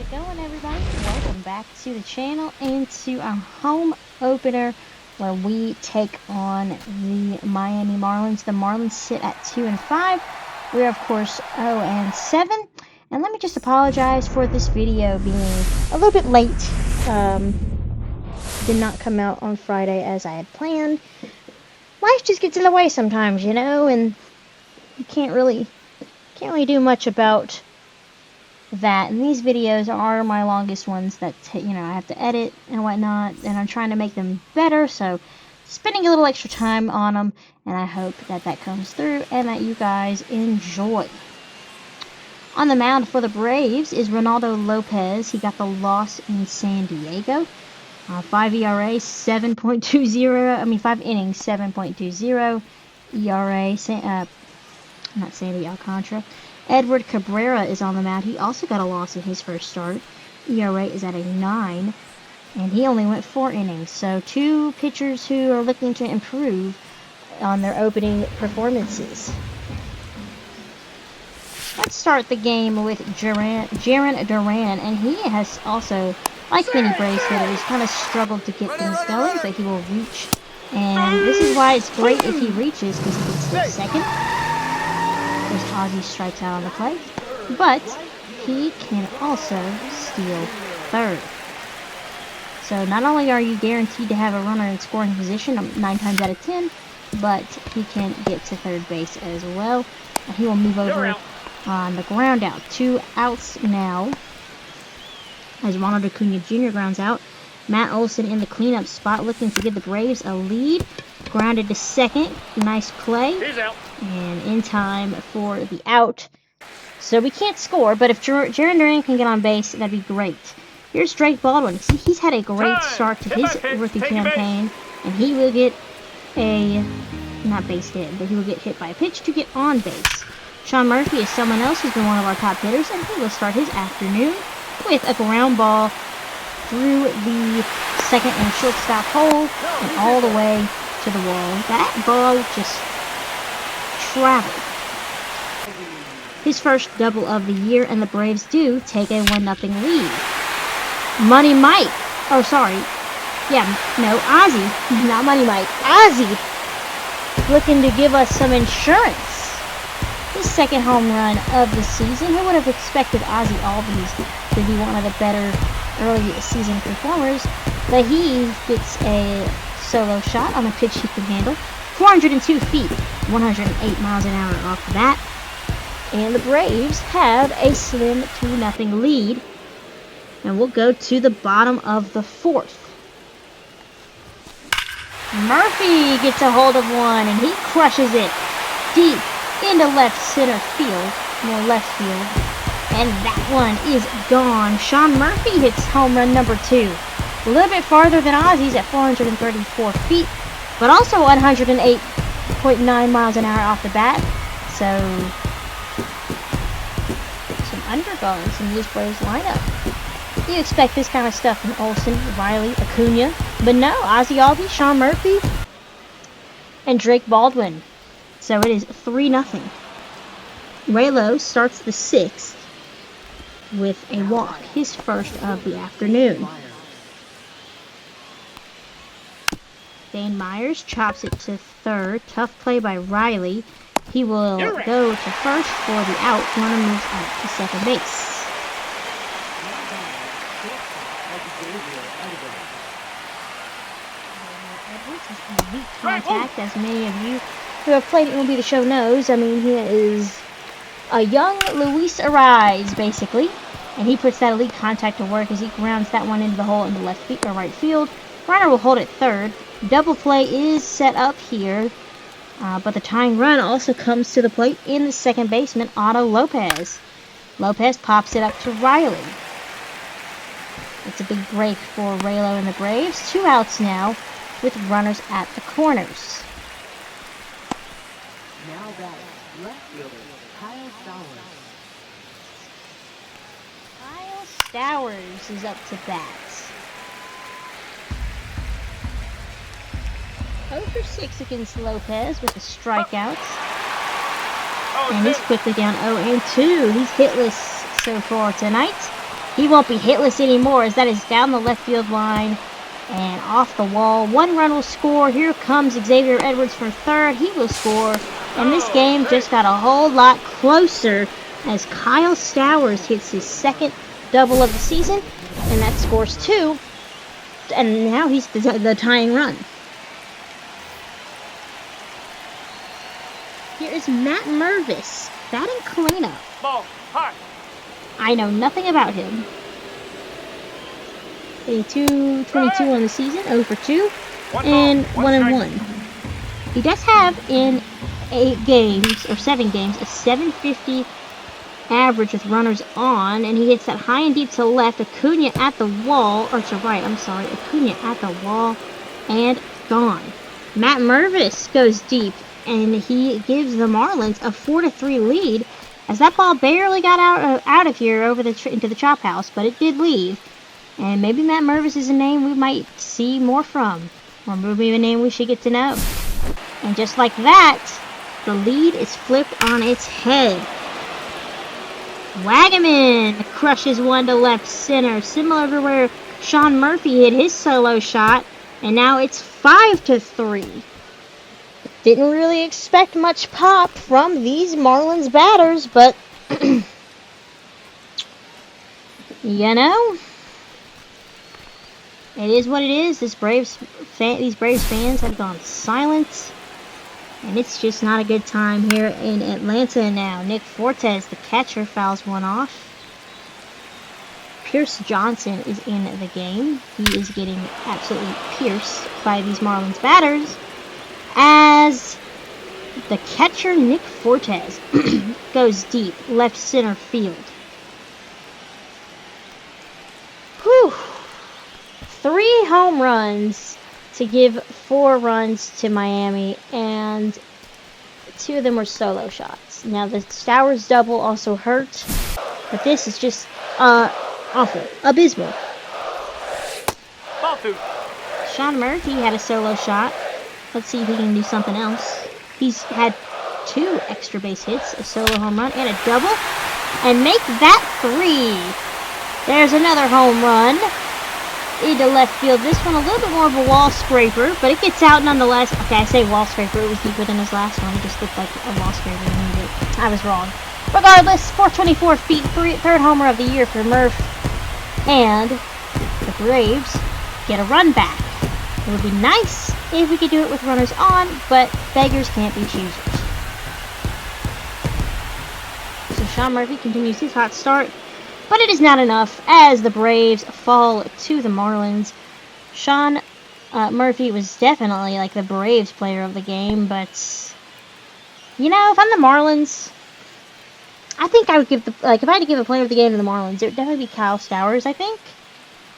going, everybody? Welcome back to the channel and to our home opener where we take on the Miami Marlins. The Marlins sit at 2-5. We're of course 0-7. And let me just apologize for this video being a little bit late. Did not come out on Friday as I had planned. Life just gets in the way sometimes, you know, and you can't really do much about that. And these videos are my longest ones that I have to edit and whatnot, and I'm trying to make them better, so spending a little extra time on them, and I hope that that comes through and that you guys enjoy. On the mound for the Braves is Ronaldo Lopez. He got the loss in San Diego. 5 ERA, 7.20. 5 innings, 7.20 ERA. Not Sandy Alcantara. Edward Cabrera is on the mound. He also got a loss in his first start. ERA is at a 9, and he only went 4 innings. So 2 pitchers who are looking to improve on their opening performances. Let's start the game with Jarren Duran, and he has also, like many Braves hitters, kind of struggled to get things going, but he will reach. And this is why it's great if he reaches, because he can steal second. There's Ozzie strikes out on the play, but he can also steal third. So not only are you guaranteed to have a runner in scoring position 9 times out of 10, but he can get to third base as well. And he will move over on the ground out. 2 outs now as Ronald Acuna Jr. grounds out. Matt Olson in the cleanup spot looking to give the Braves a lead. Grounded to second. Nice play. He's out. And in time for the out. So we can't score, but if Jarren Duran can get on base, that'd be great. Here's Drake Baldwin. See, he's had a great start to his rookie campaign, and he will get a, not base hit, but he will get hit by a pitch to get on base. Sean Murphy is someone else who's been one of our top hitters, and he will start his afternoon with a ground ball through the second and shortstop hole and all the way to the wall. That ball just traveled. His first double of the year, and the Braves do take a 1-0 lead. Money Mike. Oh, sorry. Yeah, no, Ozzie. Not Money Mike. Ozzie looking to give us some insurance. His second home run of the season. Who would have expected Ozzie Albies to be one of the better early season performers? But he gets a solo shot on a pitch he can handle. 402 feet, 108 miles an hour off the bat. And the Braves have a slim 2-0 lead. And we'll go to the bottom of the 4th. Murphy gets a hold of one, and he crushes it deep into left center field, more left field. And that one is gone. Sean Murphy hits home run number 2. A little bit farther than Ozzie's at 434 feet, but also 108.9 miles an hour off the bat. So, some underdogs in this Braves lineup. You expect this kind of stuff from Olson, Riley, Acuna, but no, Ozzie Albies, Sean Murphy, and Drake Baldwin. So it is 3-0. Raylo starts the 6th with a walk, his first of the afternoon. Dane Myers chops it to third. Tough play by Riley. He will go to first for the out. Runner moves out to second base. Edwards is elite contact, as many of you who have played MLB The Show knows. I mean, he is a young Luis Ariz, basically. And he puts that elite contact to work as he grounds that one into the hole in the left field or right field. Runner will hold it third. Double play is set up here, but the tying run also comes to the plate in the second baseman, Otto Lopez. Lopez pops it up to Riley. It's a big break for Raylo and the Braves. 2 outs now with runners at the corners. Now batting, left fielder, Kyle Stowers. Kyle Stowers is up to bat. 0-for-6 against Lopez with the strikeouts. And he's quickly down 0-2. He's hitless so far tonight. He won't be hitless anymore, as that is down the left field line and off the wall. 1 run will score. Here comes Xavier Edwards from third. He will score. And this game just got a whole lot closer as Kyle Stowers hits his second double of the season, and that scores 2. And now he's the tying run. Here is Matt Mervis batting cleanup. Ball, hard. I know nothing about him. A 2.22 on the season, 0 for 2, and 1 and 1. He does have in 8 games or 7 games a 750 average with runners on, and he hits that high and deep to left. Acuna at the wall, or to right. I'm sorry, Acuna at the wall, and gone. Matt Mervis goes deep, and he gives the Marlins a 4-3 lead, as that ball barely got out of here over into the chop house, but it did leave. And maybe Matt Mervis is a name we might see more from, or maybe a name we should get to know. And just like that, the lead is flipped on its head. Wagaman crushes one to left center, similar to where Sean Murphy hit his solo shot, and now it's 5-3. Didn't really expect much pop from these Marlins batters, but you know, it is what it is. These Braves fans have gone silent, and it's just not a good time here in Atlanta now. Nick Fortes, the catcher, fouls one off. Pierce Johnson is in the game. He is getting absolutely pierced by these Marlins batters, as the catcher Nick Fortes goes deep left center field. Whew. 3 home runs to give 4 runs to Miami, and 2 of them were solo shots. Now the Stowers double also hurt, but this is just awful, abysmal. Ball 2. Sean Murphy had a solo shot. Let's see if he can do something else. He's had 2 extra base hits, a solo home run, and a double. And make that 3. There's another home run into left field. This one a little bit more of a wall scraper, but it gets out nonetheless. Okay, I say wall scraper. It was deeper than his last one. It just looked like a wall scraper. I was wrong. Regardless, 424 feet, 3rd homer of the year for Murph. And the Braves get a run back. It would be nice if we could do it with runners on, but beggars can't be choosers. So Sean Murphy continues his hot start, but it is not enough as the Braves fall to the Marlins. Sean Murphy was definitely like the Braves player of the game, but you know, if I'm the Marlins, I think I would give if I had to give a player of the game to the Marlins, it would definitely be Kyle Stowers, I think.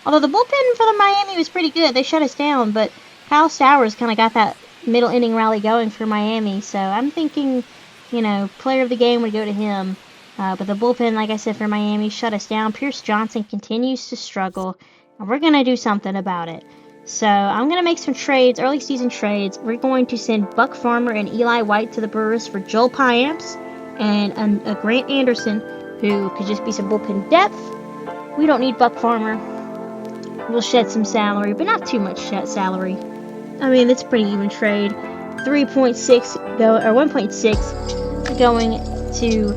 Although the bullpen for the Miami was pretty good. They shut us down, but Kyle Stowers kind of got that middle inning rally going for Miami. So I'm thinking, you know, player of the game would go to him. But the bullpen, like I said, for Miami shut us down. Pierce Johnson continues to struggle, and we're going to do something about it. So I'm going to make some trades, early season trades. We're going to send Buck Farmer and Eli White to the Brewers for Joel Payamps and a Grant Anderson, who could just be some bullpen depth. We don't need Buck Farmer. We'll shed some salary, but not too much salary. I mean, it's a pretty even trade. 1.6 going to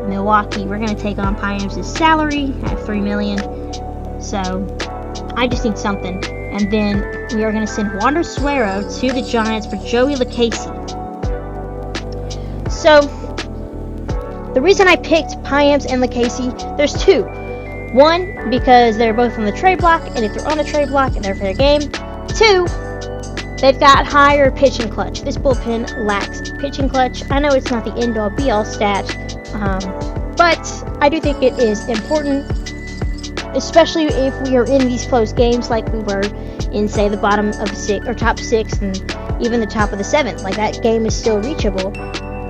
Milwaukee. We're going to take on Payamps' salary at $3 million. So I just need something. And then we are going to send Wander Suero to the Giants for Joey LaCasey. So the reason I picked Payamps and LaCasey, there's 2. 1, because they're both on the trade block, and if they're on the trade block and they're fair game. 2, they've got higher pitching clutch. This bullpen lacks pitching clutch. I know it's not the end-all be-all stat, but I do think it is important, especially if we are in these close games like we were in, say, the bottom of the 6 or top 6 and even the top of the 7th. Like, that game is still reachable,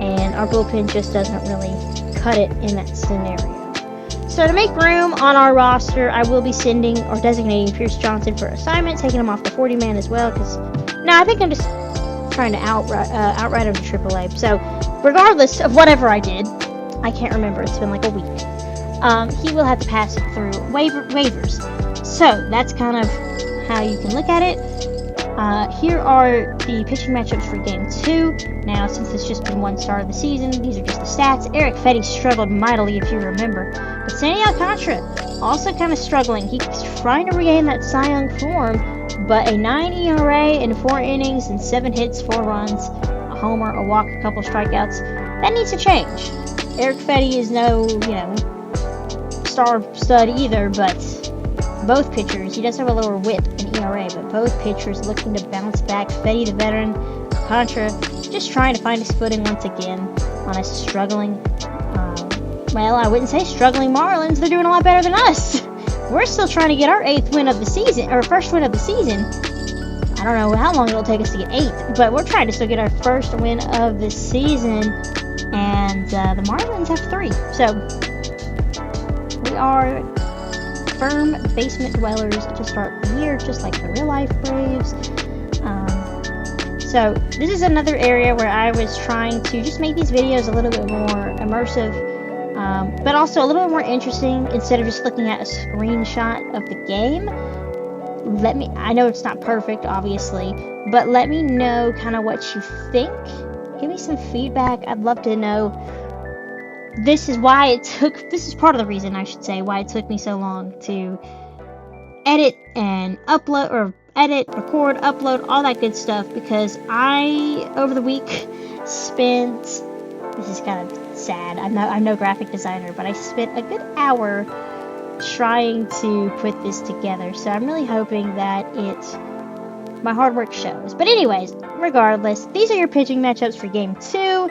and our bullpen just doesn't really cut it in that scenario. So to make room on our roster, I will be sending or designating Pierce Johnson for assignment, taking him off the 40-man as well, because I think I'm just trying to outright him to AAA. So regardless of whatever I did, I can't remember. It's been like a week. he will have to pass through waivers. So that's kind of how you can look at it. Here are the pitching matchups for Game 2. Now, since it's just been one start of the season, these are just the stats. Eric Fetty struggled mightily, if you remember. But Sandy Alcantara also kind of struggling. He's trying to regain that Cy Young form, but a 9 ERA in 4 innings and 7 hits, 4 runs, a homer, a walk, a couple strikeouts. That needs to change. Eric Fetty is no, star stud either, but both pitchers, he does have a lower whip in ERA, but both pitchers looking to bounce back. Fetty, the veteran, Contra, just trying to find his footing once again on a struggling, well, I wouldn't say struggling Marlins. They're doing a lot better than us. We're still trying to get our 8th win of the season, or first win of the season. I don't know how long it'll take us to get 8th, but we're trying to still get our first win of the season, and the Marlins have 3. So, we are firm basement dwellers to start the year, just like the real life Braves. So this is another area where I was trying to just make these videos a little bit more immersive, but also a little bit more interesting instead of just looking at a screenshot of the game. I know it's not perfect, obviously, but let me know kind of what you think. Give me some feedback. I'd love to know. This is part of the reason, I should say, why it took me so long to edit and upload, or edit, record, upload, all that good stuff, because I, over the week, spent, this is kind of sad, I'm no graphic designer, but I spent a good hour trying to put this together, so I'm really hoping that my hard work shows. But anyways, regardless, these are your pitching matchups for Game 2,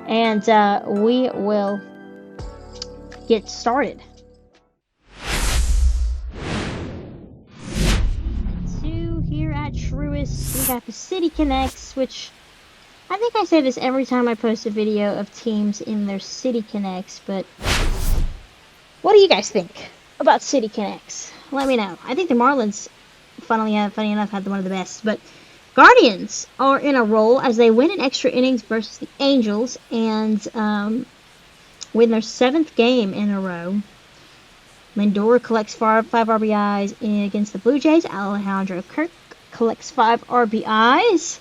and we will get started. 2 here at Truist. We got the City Connects, which I think I say this every time I post a video of teams in their City Connects, but what do you guys think about City Connects? Let me know. I think the Marlins, funny enough, had one of the best, but Guardians are in a roll as they win in extra innings versus the Angels, and win their 7th game in a row. Lindor collects 5 RBIs against the Blue Jays. Alejandro Kirk collects 5 RBIs.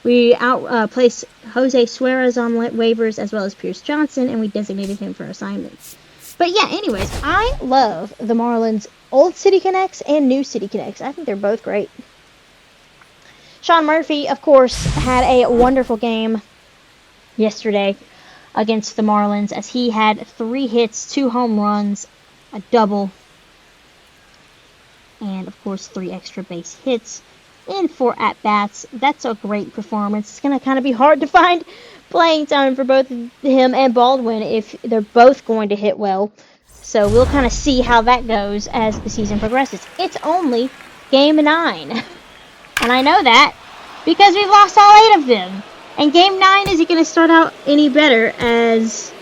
We outplaced Jose Suarez on waivers, as well as Pierce Johnson, and we designated him for assignments. But yeah, anyways, I love the Marlins' old City Connects and new City Connects. I think they're both great. Sean Murphy, of course, had a wonderful game yesterday against the Marlins, as he had 3 hits, 2 home runs, a double, and of course 3 extra base hits in 4 at-bats. That's a great performance. It's going to kind of be hard to find playing time for both him and Baldwin if they're both going to hit well. So we'll kind of see how that goes as the season progresses. It's only Game 9. And I know that because we've lost all 8 of them. And Game 9 isn't going to start out any better, as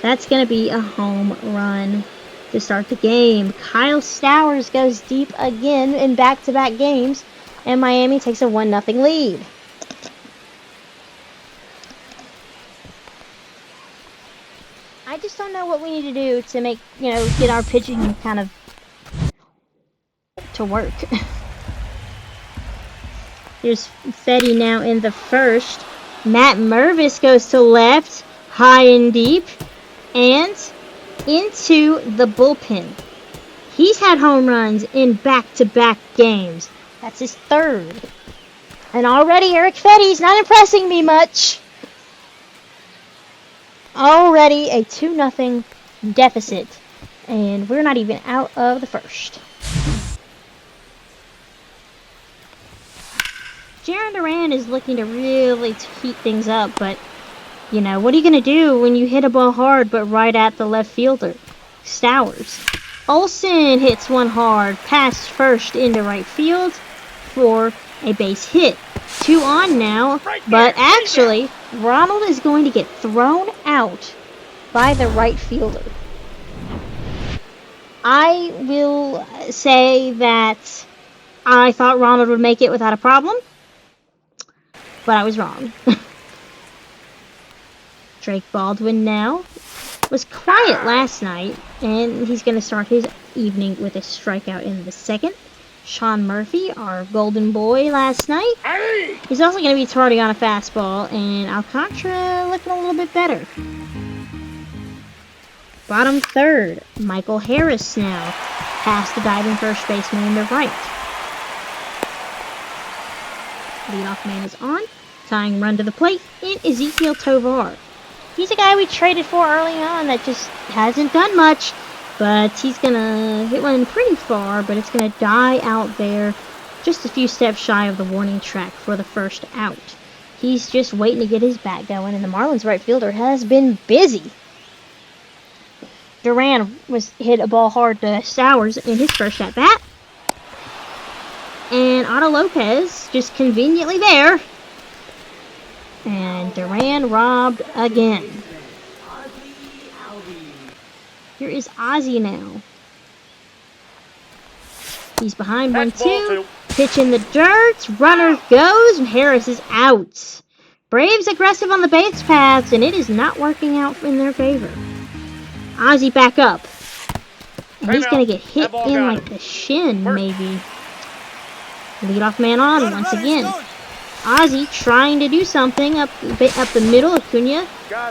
that's going to be a home run to start the game. Kyle Stowers goes deep again in back-to-back games, and Miami takes a 1-0 lead. I just don't know what we need to do to make, get our pitching kind of to work. Here's Fetty now in the first. Matt Mervis goes to left, high and deep, and into the bullpen. He's had home runs in back-to-back games. That's his 3rd. And already Eric Fetty's not impressing me much. Already a 2-0 deficit. And we're not even out of the first. Jarren Duran is looking to really heat things up, but, what are you going to do when you hit a ball hard but right at the left fielder? Stowers. Olsen hits one hard, past first into right field for a base hit. 2 on now, but actually, Ronald is going to get thrown out by the right fielder. I will say that I thought Ronald would make it without a problem, but I was wrong. Drake Baldwin now was quiet last night, and he's going to start his evening with a strikeout in the second. Sean Murphy, our golden boy last night, he's also going to be starting on a fastball, and Alcantara looking a little bit better. Bottom third, Michael Harris now, past the diving first baseman in the right. Leadoff man is on, tying run to the plate in Ezekiel Tovar. He's a guy we traded for early on that just hasn't done much, but he's going to hit one pretty far, but it's going to die out there just a few steps shy of the warning track for the first out. He's just waiting to get his bat going, and the Marlins right fielder has been busy. Duran hit a ball hard to Stowers in his first at bat. And Otto Lopez just conveniently there. And Duran robbed again. Here is Ozzie now. He's behind 1-2. Pitch in the dirt. Runner goes. And Harris is out. Braves aggressive on the base paths, and it is not working out in their favor. Ozzie back up. And he's going to get hit in like the shin, maybe. Leadoff man on once again. Ozzie trying to do something up the middle. Acuna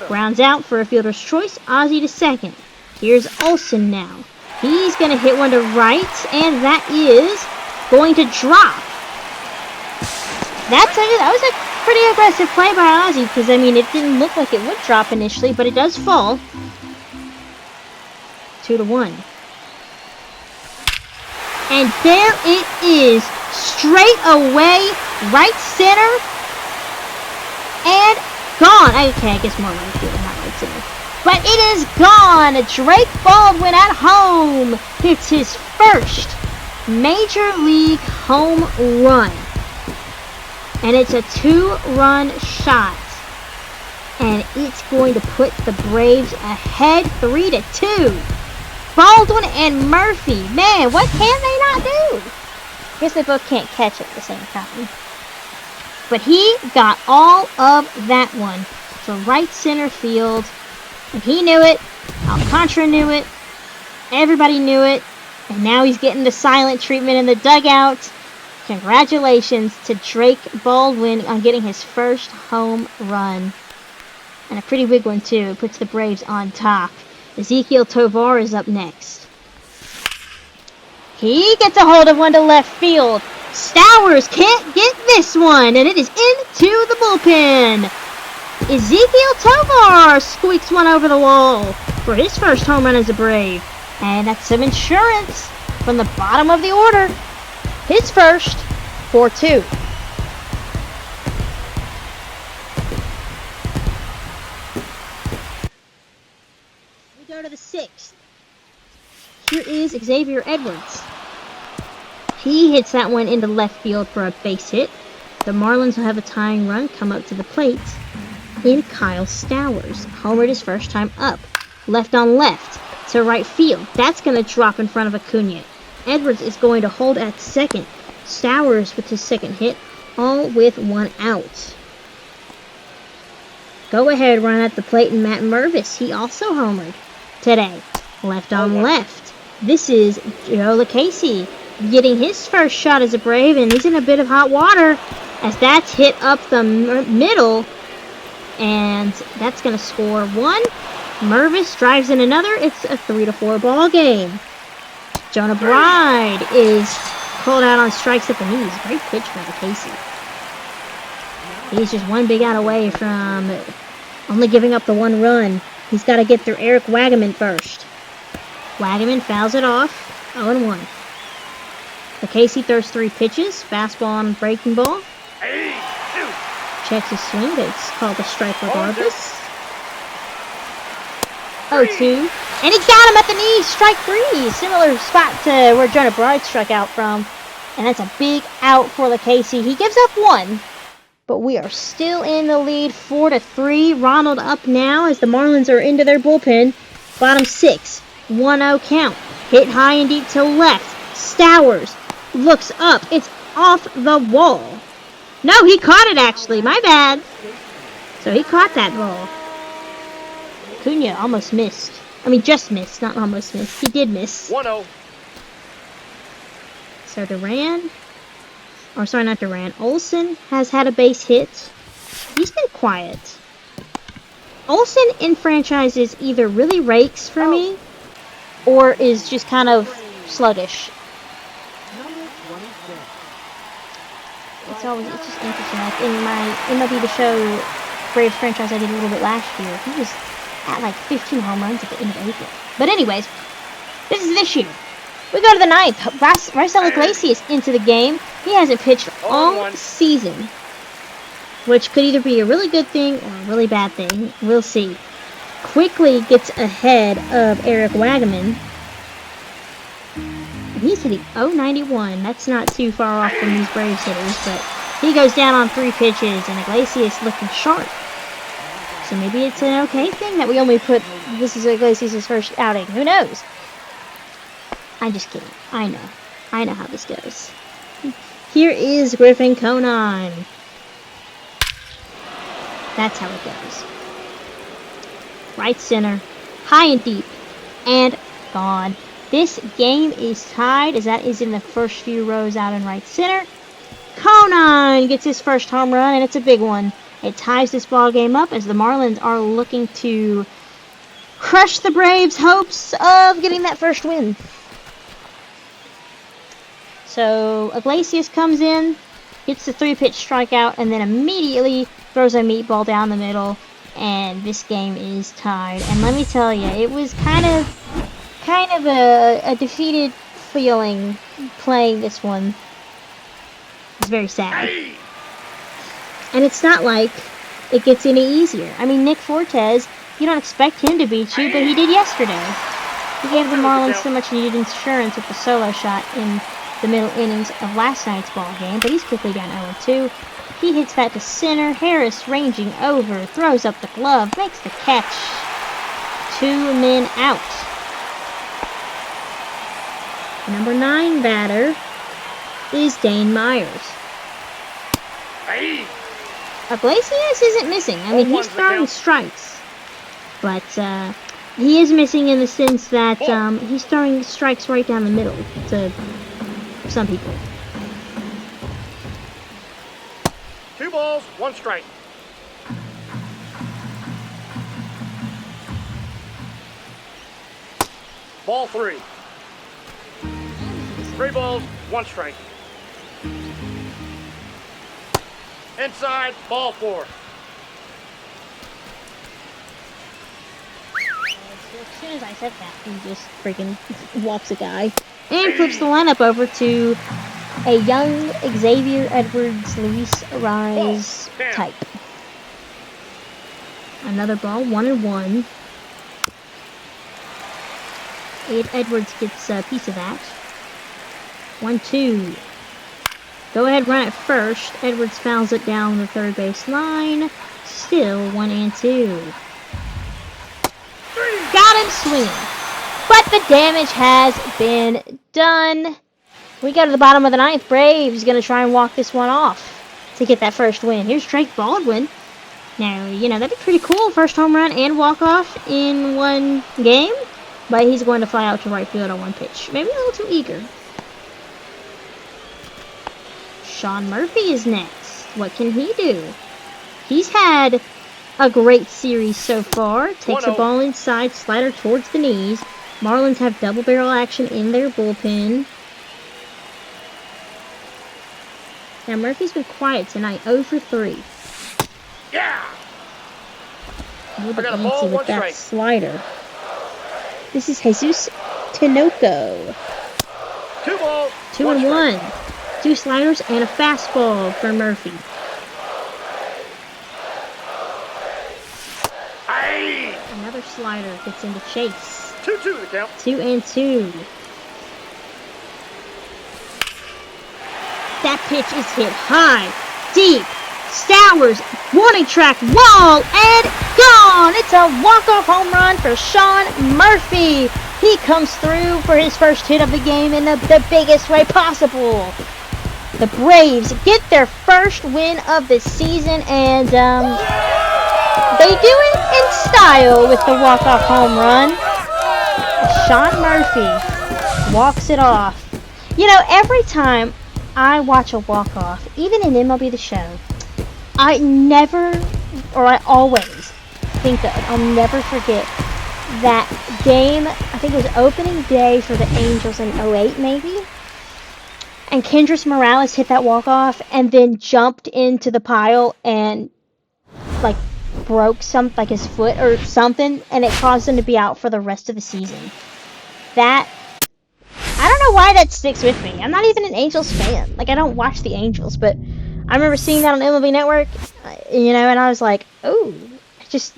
grounds out for a fielder's choice. Ozzie to second. Here's Olsen now. He's going to hit one to right, and that is going to drop. That was a pretty aggressive play by Ozzie, because, I mean, it didn't look like it would drop initially, but it does fall. 2-1. And there it is. Straight away, right center, and gone. Okay, I guess more right field, not right center. But it is gone. Drake Baldwin at home hits his first Major League home run. And it's a 2-run shot. And it's going to put the Braves ahead 3-2. Baldwin and Murphy. Man, what can they not do? I guess they both can't catch at the same time. But he got all of that one to right center field. And he knew it. Alcantara knew it. Everybody knew it. And now he's getting the silent treatment in the dugout. Congratulations to Drake Baldwin on getting his first home run. And a pretty big one, too. It puts the Braves on top. Ezekiel Tovar is up next. He gets a hold of one to left field. Stowers can't get this one, and it is into the bullpen. Ezekiel Tovar squeaks one over the wall for his first home run as a Brave. And that's some insurance from the bottom of the order. His first, 4-2. We go to the sixth. Here is Xavier Edwards. He hits that one into left field for a base hit. The Marlins will have a tying run come up to the plate in Kyle Stowers. Homered his first time up. Left on left to right field. That's going to drop in front of Acuna. Edwards is going to hold at second. Stowers with his second hit, all with one out. Go ahead run at the plate and Matt Mervis. He also homered today. Left on left. This is Joe LaCasey getting his first shot as a Brave, and he's in a bit of hot water as that's hit up the middle, and that's going to score one. Mervis drives in another. It's a 3-4 ball game. Jonah Bride is called out on strikes at the knees. Great pitch by LaCasey. He's just one big out away from only giving up the one run. He's got to get through Eric Wagaman first. Wagaman fouls it off. 0-1. LaCasey throws 3 pitches. Fastball on breaking ball. Checks his swing, but it's called a strike regardless. 0-2. And he got him at the knees. Strike 3. Similar spot to where Jonah Bride struck out from. And that's a big out for LaCasey. He gives up 1. But we are still in the lead, 4-3. Ronald up now as the Marlins are into their bullpen. Bottom 6. 1-0 count. Hit high and deep to left. Stowers looks up. It's off the wall. No, he caught it actually. My bad. So he caught that ball. Acuna almost missed. I mean, just missed, not almost missed. He did miss. 1-0. So Duran, or sorry, not Duran. Olsen has had a base hit. He's been quiet. Olsen in franchises either really rakes for me, or is just kind of sluggish. It's just interesting. Like in my MLB The Show Braves franchise I did a little bit last year, he was at like 15 home runs at the end of April. But anyways, this is this year. We go to the ninth. Raisel Iglesias into the game. He hasn't pitched all season, which could either be a really good thing or a really bad thing. We'll see. Quickly gets ahead of Eric Wagaman. And he's hitting .091. That's not too far off from these Braves hitters, but he goes down on 3 pitches, and Iglesias looking sharp. So maybe it's an okay thing that we only put, this is Iglesias' first outing. Who knows? I'm just kidding. I know how this goes. Here is Griffin Conan. That's how it goes. Right center, high and deep, and gone. This game is tied, as that is in the first few rows out in right center. Conan gets his first home run, and it's a big one. It ties this ball game up as the Marlins are looking to crush the Braves' hopes of getting that first win. So Iglesias comes in, hits the 3-pitch strikeout, and then immediately throws a meatball down the middle, and this game is tied. And let me tell you, it was kind of a defeated feeling playing this one. It's very sad. And it's not like it gets any easier. I mean, Nick Fortes, you don't expect him to beat you, but he did yesterday. He gave the Marlins so much needed insurance with the solo shot in the middle innings of last night's ball game, but he's quickly down 0-2. He hits that to center. Harris ranging over, throws up the glove, makes the catch. 2 men out. The number 9 batter is Dane Myers. Iglesias isn't missing. I mean, he's throwing strikes, but he is missing in the sense that he's throwing strikes right down the middle to some people. 2 balls, 1 strike. Ball 3. 3 balls, 1 strike. Inside, ball 4. As soon as I said that, he just freaking walks a guy and flips the lineup over to a young Xavier Edwards, Luis Ariz type. Another ball, 1-1. Edwards gets a piece of that. 1-2. Go ahead, run it first. Edwards fouls it down the third base line. Still 1-2. Got him swinging. But the damage has been done. We go to the bottom of the ninth. Braves going to try and walk this one off to get that first win. Here's Drake Baldwin. Now, you know, that'd be pretty cool. First home run and walk-off in one game. But he's going to fly out to right field on 1 pitch. Maybe a little too eager. Sean Murphy is next. What can he do? He's had a great series so far. Takes a ball inside, slider towards the knees. Marlins have double barrel action in their bullpen. Now Murphy's been quiet tonight, 0 for 3. Yeah! A little bit antsy with that slider. This is Jesus Tinoco. 2 balls, 2-1. 2 sliders and a fastball for Murphy. Another slider gets into chase. 2-2 the count. 2-2. That pitch is hit high, deep. Stowers, warning track, wall, and gone! It's a walk-off home run for Sean Murphy. He comes through for his first hit of the game in the biggest way possible. The Braves get their first win of the season, and They do it in style with the walk-off home run. Sean Murphy walks it off. You know, every time I watch a walk-off, even in MLB The Show, I never, or I always think of, I'll never forget that game. I think it was opening day for the Angels in '08 maybe. And Kendrys Morales hit that walk-off and then jumped into the pile and like broke like his foot or something, and it caused him to be out for the rest of the season. That, I don't know why that sticks with me. I'm not even an Angels fan. Like, I don't watch the Angels, but I remember seeing that on MLB Network, you know, and I was like, oh, just,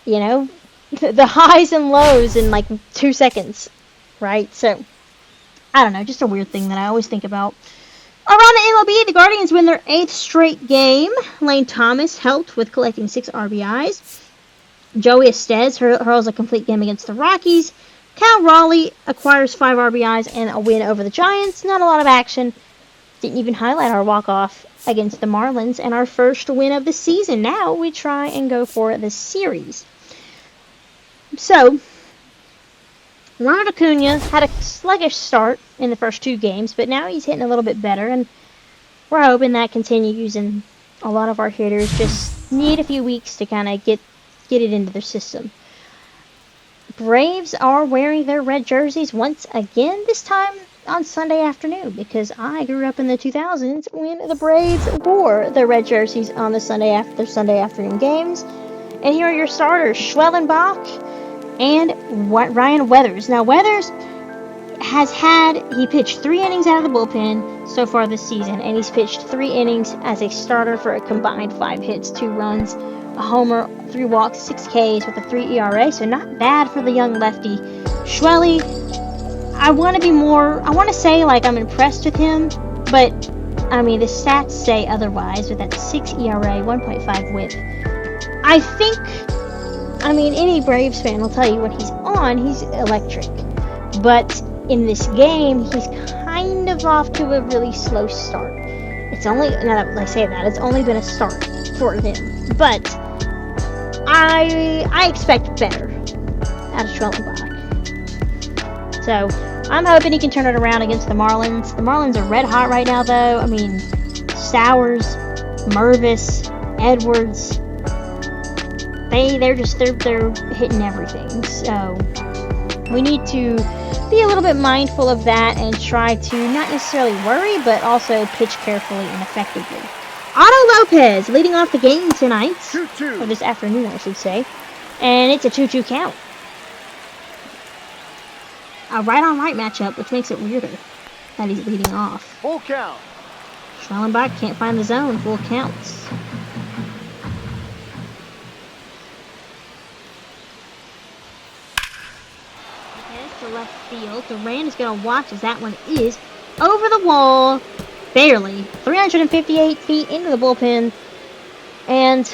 you know, the highs and lows in like 2 seconds, right? So, I don't know, just a weird thing that I always think about. Around the MLB, the Guardians win their 8th straight game. Lane Thomas helped with collecting 6 RBIs. Joey Estes hurls a complete game against the Rockies. Cal Raleigh acquires 5 RBIs and a win over the Giants. Not a lot of action. Didn't even highlight our walk-off against the Marlins and our first win of the season. Now we try and go for the series. So, Ronald Acuna had a sluggish start in the first 2 games, but now he's hitting a little bit better, and we're hoping that continues, and a lot of our hitters just need a few weeks to kind of get it into their system. Braves are wearing their red jerseys once again, this time on Sunday afternoon, because I grew up in the 2000s when the Braves wore their red jerseys on the Sunday afternoon games. And here are your starters, Schwellenbach and Ryan Weathers. Now, Weathers he pitched 3 innings out of the bullpen so far this season, and he's pitched 3 innings as a starter for a combined 5 hits, 2 runs, a homer, 3 walks, 6 Ks with a 3 ERA, so not bad for the young lefty. Schwelly, I want to say like I'm impressed with him, but I mean the stats say otherwise with that 6 ERA, 1.5 whip. I mean, any Braves fan will tell you when he's on, he's electric. But in this game, he's kind of off to a really slow start. It's only, now that I say that, it's only been a start for him. But I expect better out of Schwellenbach. So, I'm hoping he can turn it around against the Marlins. The Marlins are red hot right now, though. I mean, Stowers, Mervis, Edwards, they're hitting everything. So we need to be a little bit mindful of that and try to not necessarily worry, but also pitch carefully and effectively. Otto Lopez leading off the game tonight, 2-2. or this afternoon, I should say, and it's a 2-2 count. A right-on-right matchup, which makes it weirder that he's leading off. Full count. Schwellenbach can't find the zone. Full counts. To left field. Duran is going to watch as that one is over the wall. Barely. 358 feet into the bullpen. And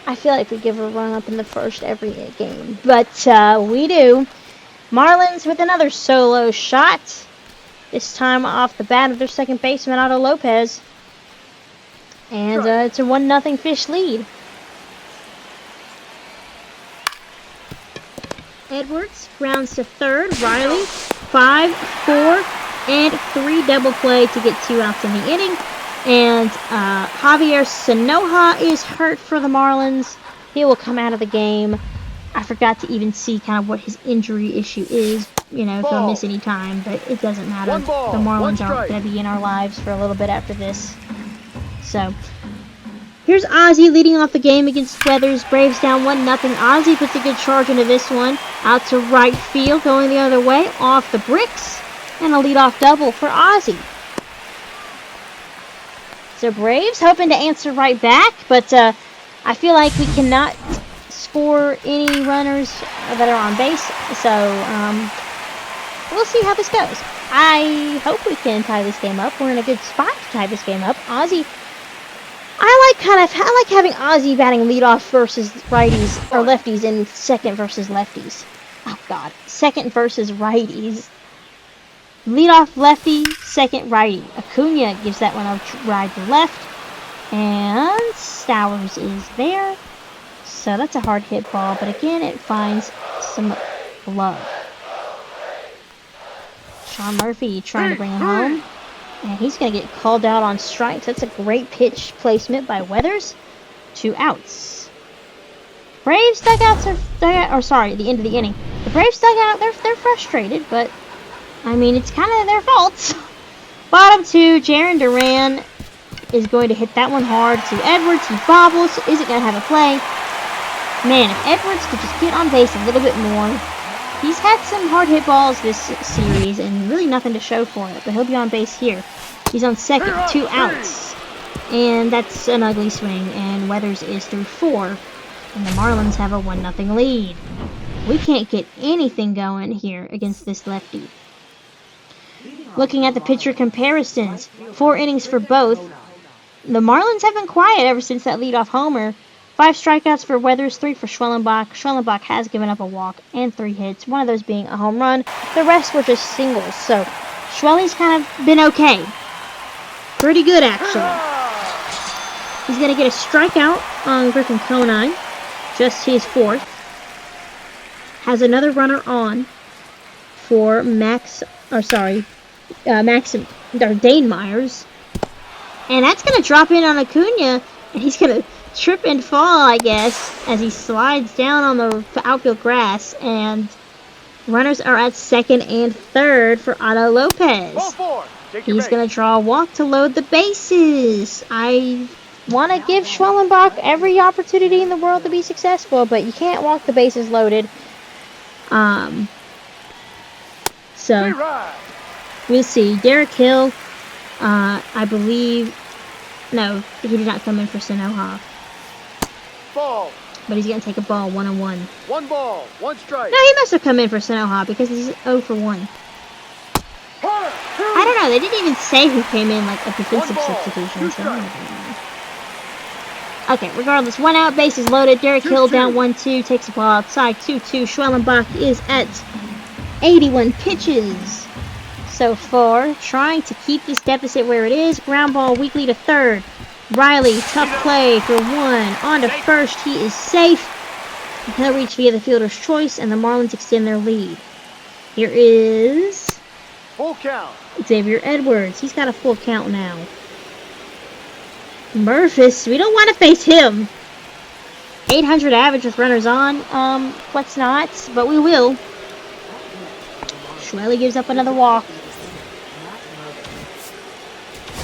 I feel like we give a run up in the first every game. But we do. Marlins with another solo shot. This time off the bat of their second baseman, Otto Lopez. And it's a 1-0 Fish lead. Edwards rounds to third. Riley, 5, 4, and 3 double play to get 2 outs in the inning. And Javier Sanoja is hurt for the Marlins. He will come out of the game. I forgot to even see kind of what his injury issue is. You know, if he'll miss any time, but it doesn't matter. The Marlins aren't going to be in our lives for a little bit after this. So, here's Ozzie leading off the game against Weathers. Braves down 1-0. Ozzie puts a good charge into this one. Out to right field, going the other way, off the bricks. And a leadoff double for Ozzie. So Braves hoping to answer right back, but I feel like we cannot score any runners that are on base. So we'll see how this goes. I hope we can tie this game up. We're in a good spot to tie this game up. Ozzie, I like having Ozzie batting leadoff versus righties or lefties and second versus lefties. Oh God, second versus righties. Leadoff lefty, second righty. Acuna gives that one a ride to left. And Stowers is there. So that's a hard hit ball, but again, it finds some love. Sean Murphy trying to bring him home. And he's going to get called out on strikes. That's a great pitch placement by Weathers. 2 outs. Braves dugouts are the end of the inning. The Braves dugout, they're frustrated, but I mean, it's kind of their fault. Bottom 2, Jaron Duran is going to hit that one hard to Edwards. He bobbles. Isn't going to have a play. Man, if Edwards could just get on base a little bit more. He's had some hard hit balls this series and really nothing to show for it, but he'll be on base here. He's on second, 2 outs. And that's an ugly swing, and Weathers is through 4. And the Marlins have a 1-0 lead. We can't get anything going here against this lefty. Looking at the pitcher comparisons, 4 innings for both. The Marlins have been quiet ever since that leadoff homer. 5 strikeouts for Weathers, 3 for Schwellenbach. Schwellenbach has given up a walk and 3 hits, one of those being a home run. The rest were just singles, so Schwelly's kind of been okay. Pretty good, actually. He's going to get a strikeout on Griffin Conine, just his 4th. Has another runner on for Dane Myers. And that's going to drop in on Acuna, and he's going to trip and fall, I guess, as he slides down on the outfield grass, and runners are at second and third for Otto Lopez. He's going to draw a walk to load the bases. I want to give Schwellenbach every opportunity in the world to be successful, but you can't walk the bases loaded. So we'll see. Derek Hill, I believe, no, he did not come in for Sanoha. Ball. But he's going to take a ball 1-1. 1 ball, 1 strike. No, he must have come in for Sanoha because he's 0 for 1. I don't know. They didn't even say who came in, like a defensive substitution. So I don't know. Okay, regardless, 1 out, bases loaded. Derek Hill down 1-2, takes the ball outside 2-2. Schwellenbach is at 81 pitches so far, trying to keep this deficit where it is. Ground ball weakly to third. Riley, tough play for 1. On to first, he is safe. He'll reach via the fielder's choice, and the Marlins extend their lead. Here is Full count. Xavier Edwards. He's got a full count now. Murphys, we don't want to face him. 800 average with runners on. Let's not, but we will. Schwelly gives up another walk.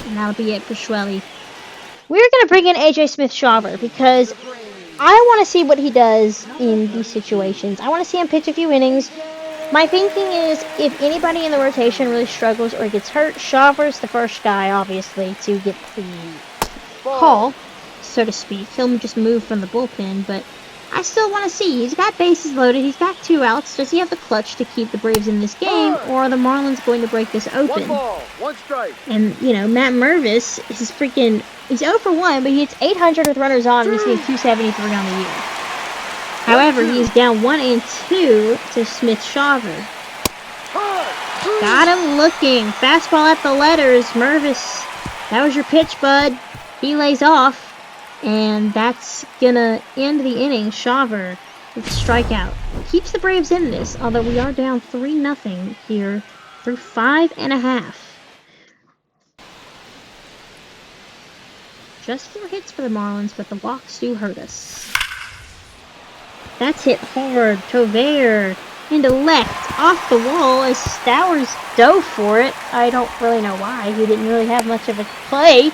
And that'll be it for Schwelly. We're going to bring in AJ Smith-Shawver because I want to see what he does in these situations. I want to see him pitch a few innings. My thinking is if anybody in the rotation really struggles or gets hurt, Shawver's the first guy, obviously, to get the call, so to speak. He'll just move from the bullpen, but I still want to see. He's got bases loaded. He's got 2 outs. Does he have the clutch to keep the Braves in this game, or are the Marlins going to break this open? 1 ball, 1 strike. And, you know, Matt Mervis is he's 0 for 1, but he hits 800 with runners on, and he's hitting 273 on the year. However, he's down 1-2 to Smith-Shawver. Got him looking. Fastball at the letters. Mervis, that was your pitch, bud. He lays off. And that's gonna end the inning. Shawver with a strikeout. Keeps the Braves in this, although we are down 3-0 here through 5.5. Just 4 hits for the Marlins, but the walks do hurt us. That's hit hard. Tovare into left, off the wall as Stowers dove for it. I don't really know why. He didn't really have much of a play,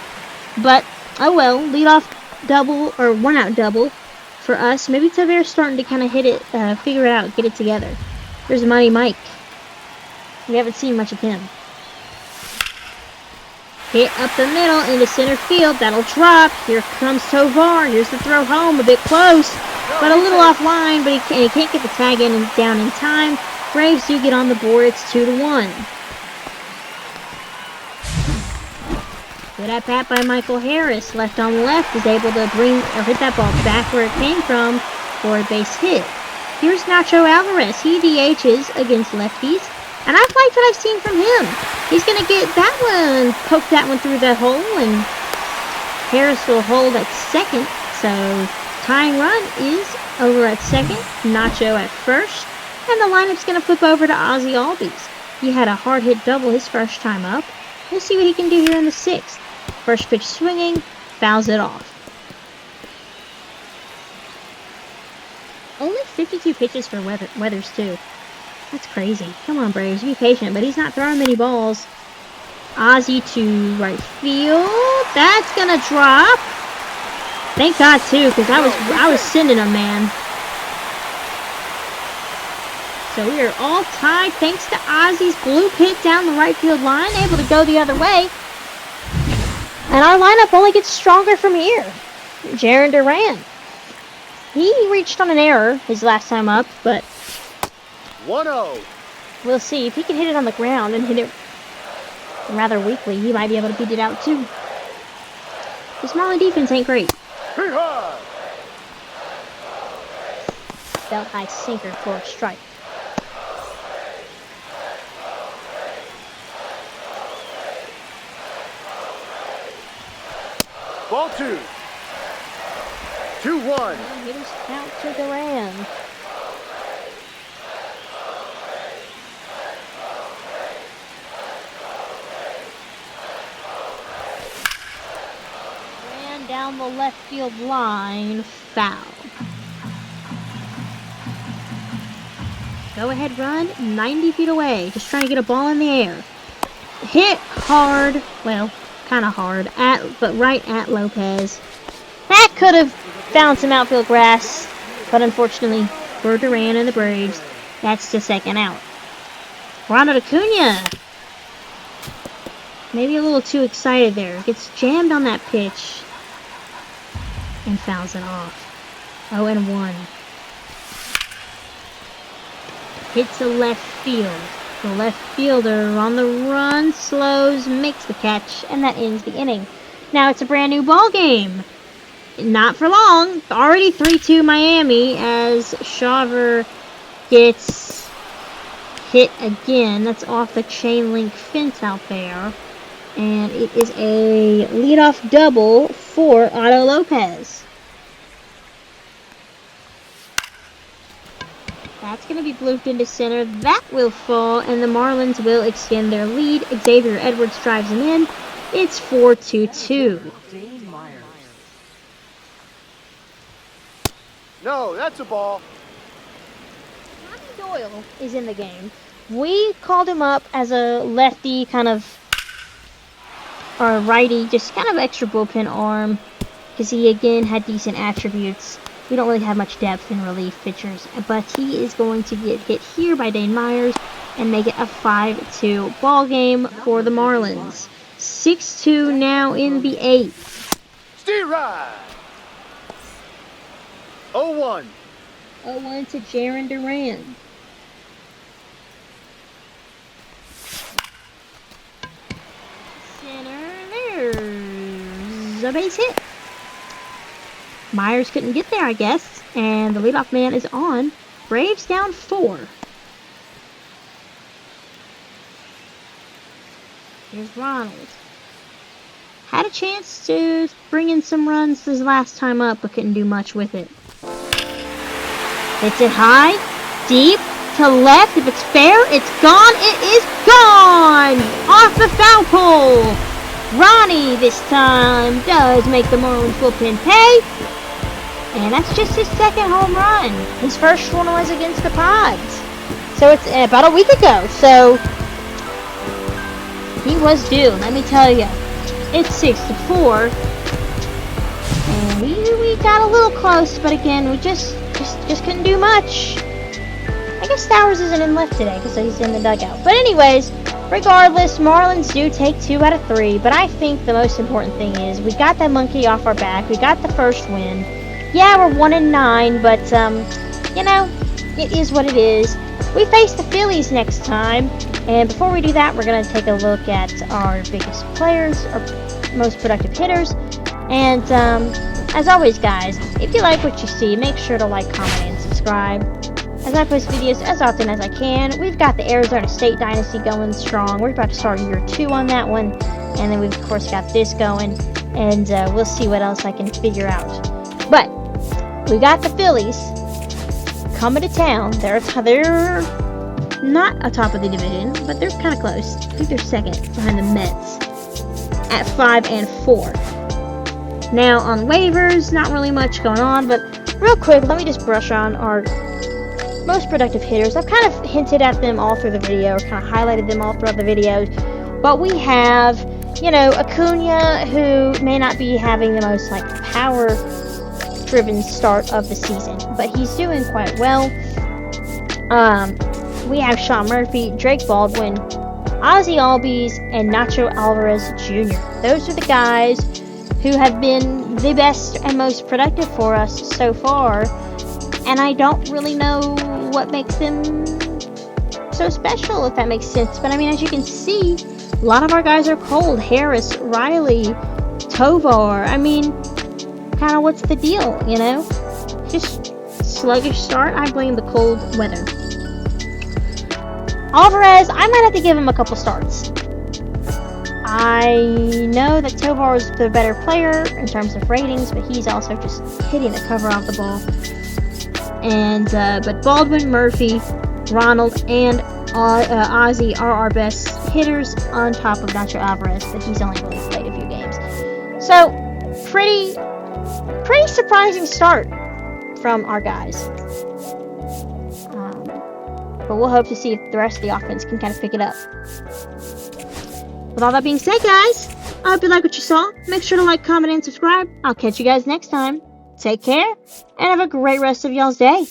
but oh well. Leadoff double or 1 out double for us. Maybe Tavere's starting to kind of hit it, figure it out, get it together. There's Money Mike. We haven't seen much of him. Hit up the middle into center field. That'll drop. Here comes Tovar. Here's the throw home. A bit close, but a little offline. But he can't get the tag in and down in time. Braves do get on the board. It's 2-1. Good at bat by Michael Harris. Left on left is able to hit that ball back where it came from for a base hit. Here's Nacho Alvarez. He DHs against lefties. And I've liked what I've seen from him. He's going to get that one, poke that one through the hole, and Harris will hold at second, so tying run is over at second, Nacho at first, and the lineup's going to flip over to Ozzy Albies. He had a hard hit double his first time up. We'll see what he can do here in the sixth. First pitch swinging, fouls it off. Only 52 pitches for Weathers, too. That's crazy. Come on, Braves, be patient, but he's not throwing many balls. Ozzy to right field. That's gonna drop. Thank God too, because I was sending him, man. So we are all tied thanks to Ozzy's blue hit down the right field line, able to go the other way. And our lineup only gets stronger from here. Jarren Duran. He reached on an error his last time up, but 1-0. we'll see. If he can hit it on the ground and hit it rather weakly, he might be able to beat it out too. This Marlin defense ain't great. Hee-haw! Belt high sinker for a strike. Ball 2. 2-1. Hitters count to Duran. Ran down the left field line, foul. Go ahead run, 90 feet away, just trying to get a ball in the air. Hit hard, well, kind of hard, but right at Lopez. That could have found some outfield grass, but unfortunately for Duran and the Braves, that's the second out. Ronald Acuna, maybe a little too excited there. Gets jammed on that pitch and fouls it off. 0-1. Hit to left field. The left fielder on the run, slows, makes the catch, and that ends the inning. Now it's a brand new ball game. Not for long. Already 3-2 Miami as Shaver gets hit again. That's off the chain link fence out there. And it is a leadoff double for Otto Lopez. That's going to be blooped into center. That will fall, and the Marlins will extend their lead. Xavier Edwards drives him in. It's 4-2. No, that's a ball. Tommy Doyle is in the game. We called him up as a lefty or a righty, just kind of extra bullpen arm, because he again had decent attributes. We don't really have much depth in relief pitchers, but he is going to get hit here by Dane Myers and make it a 5-2 ball game for the Marlins. 6-2 now in the 8th. Steer ride. 0-1. 0-1 to Jarren Duran. Center, there's a base hit. Myers couldn't get there, I guess, and the leadoff man is on. Braves down 4. Here's Ronald. Had a chance to bring in some runs his last time up, but couldn't do much with it. Hits it high, deep, to left. If it's fair, it's gone. It is gone! Off the foul pole! Ronnie, this time, does make the Marlins bullpen pay. And that's just his second home run. His first one was against the Pods. So it's about a week ago. So he was due, let me tell you. It's 6-4. And we got a little close, but again, we just couldn't do much. I guess Stowers isn't in left today because he's in the dugout. But anyways, regardless, Marlins do take 2 out of 3. But I think the most important thing is we got that monkey off our back. We got the first win. Yeah, we're 1-9, but you know, it is what it is. We face the Phillies next time, and before we do that, we're gonna take a look at our biggest players, our most productive hitters, and as always, guys, if you like what you see, make sure to like, comment, and subscribe. As I post videos as often as I can. We've got the Arizona State Dynasty going strong. We're about to start year 2 on that one, and then we've of course got this going. and we'll see what else I can figure out. But we got the Phillies coming to town. They're not atop of the division, but they're kind of close. I think they're second behind the Mets at 5-4. Now on waivers, not really much going on, but real quick, let me just brush on our most productive hitters. I've kind of hinted at them all through the video, or kind of highlighted them all throughout the videos. But we have, Acuna, who may not be having the most power-driven start of the season, but he's doing quite well. We have Sean Murphy, Drake Baldwin, Ozzy Albies, and Nacho Alvarez Jr. Those are the guys who have been the best and most productive for us so far, and I don't really know what makes them so special, if that makes sense. But I mean, as you can see, a lot of our guys are cold. Harris, Riley, Tovar. I mean, kind of what's the deal, Just sluggish start. I blame the cold weather. Alvarez, I might have to give him a couple starts. I know that Tovar is the better player in terms of ratings, but he's also just hitting the cover off the ball. And but Baldwin, Murphy, Ronald, and Ozzy are our best hitters on top of Nacho Alvarez, but he's only really played a few games. So pretty surprising start from our guys. But we'll hope to see if the rest of the offense can kind of pick it up. With all that being said, guys, I hope you like what you saw. Make sure to like, comment, and subscribe. I'll catch you guys next time. Take care, and have a great rest of y'all's day.